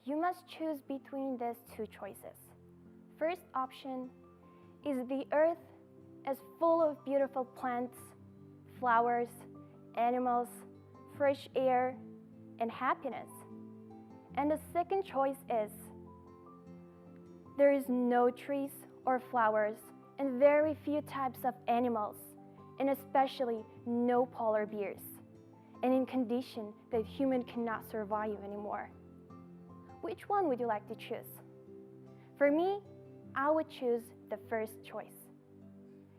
you must choose between these two choices. First option is the earth is full of beautiful plants, flowers, animals, fresh air, and happiness. And the second choice is there is no trees or flowers and very few types of animals, and especially no polar bears, and in condition that human cannot survive anymore. Which one would you like to choose? For me, I would choose the first choice.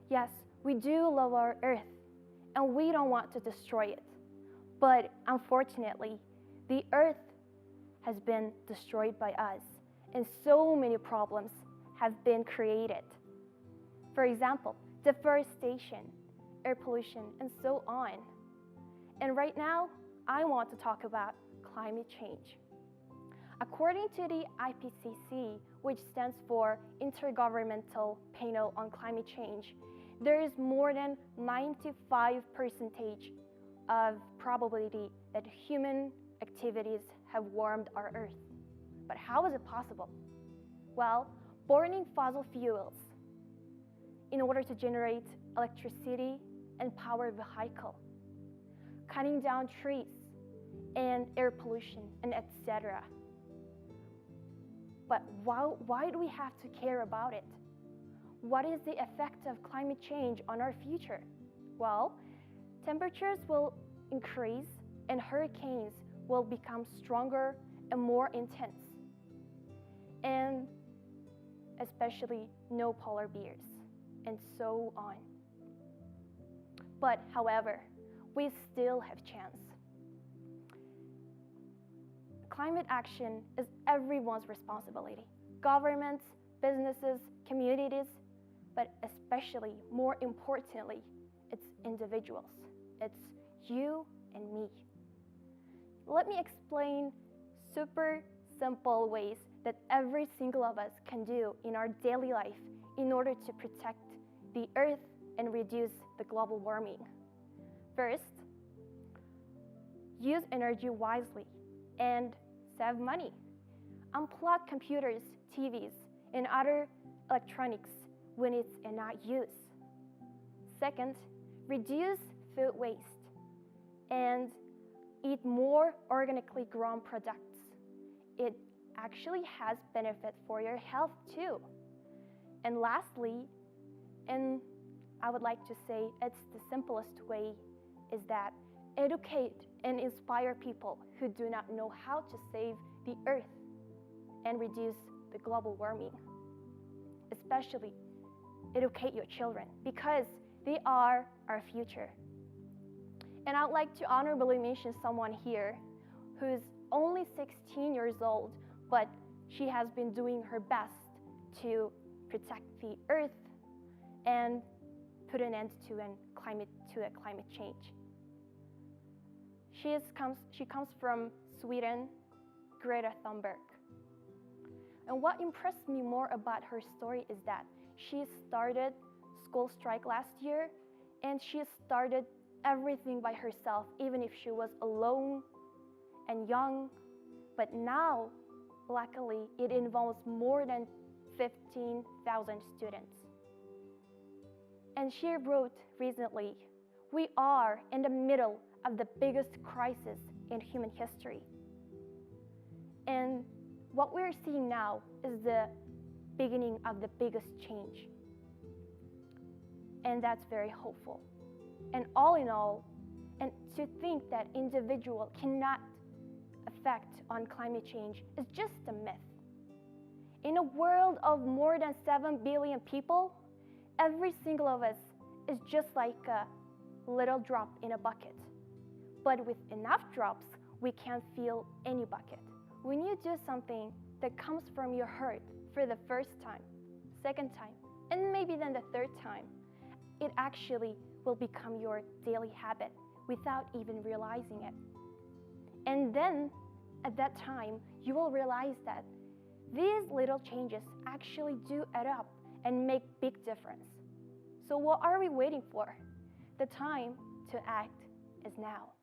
Yes, we do love our earth, and we don't want to destroy it. But unfortunately, the earth has been destroyed by us, and so many problems have been created. For example, deforestation, air pollution, and so on. And right now, I want to talk about climate change. According to the IPCC, which stands for Intergovernmental Panel on Climate Change, there is more than 95% of probability that human activities have warmed our Earth. But how is it possible? Well, burning fossil fuels in order to generate electricity and power vehicle, cutting down trees and air pollution, and etc. But why do we have to care about it? What is the effect of climate change on our future? Well, temperatures will increase and hurricanes will become stronger and more intense. And especially no polar bears, and so on. But however, we still have chance. Climate action is everyone's responsibility. Governments, businesses, communities, but especially, more importantly, it's individuals. It's you and me. Let me explain super simple ways that every single of us can do in our daily life in order to protect the earth and reduce the global warming. First, use energy wisely and save money. Unplug computers, TVs, and other electronics when it's in not use. Second, reduce food waste and eat more organically grown products. It actually has benefit for your health too. And lastly, and I would like to say it's the simplest way, is that educate and inspire people who do not know how to save the earth and reduce the global warming. Especially educate your children because they are our future. And I'd like to honorably mention someone here who's only 16 years old, but she has been doing her best to protect the earth and put an end to a climate change. She comes from Sweden, Greta Thunberg. And what impressed me more about her story is that she started school strike last year, and she started everything by herself, even if she was alone and young. But now, luckily, it involves more than 15,000 students. And she wrote recently, "We are in the middle of the biggest crisis in human history." And what we're seeing now is the beginning of the biggest change. And that's very hopeful. And all in all, and to think that individual cannot affect on climate change is just a myth. In a world of more than 7 billion people, every single of us is just like a little drop in a bucket. But with enough drops, we can fill any bucket. When you do something that comes from your heart for the first time, second time, and maybe then the third time, it actually will become your daily habit without even realizing it. And then, at that time, you will realize that these little changes actually do add up and make big difference. So what are we waiting for? The time to act is now.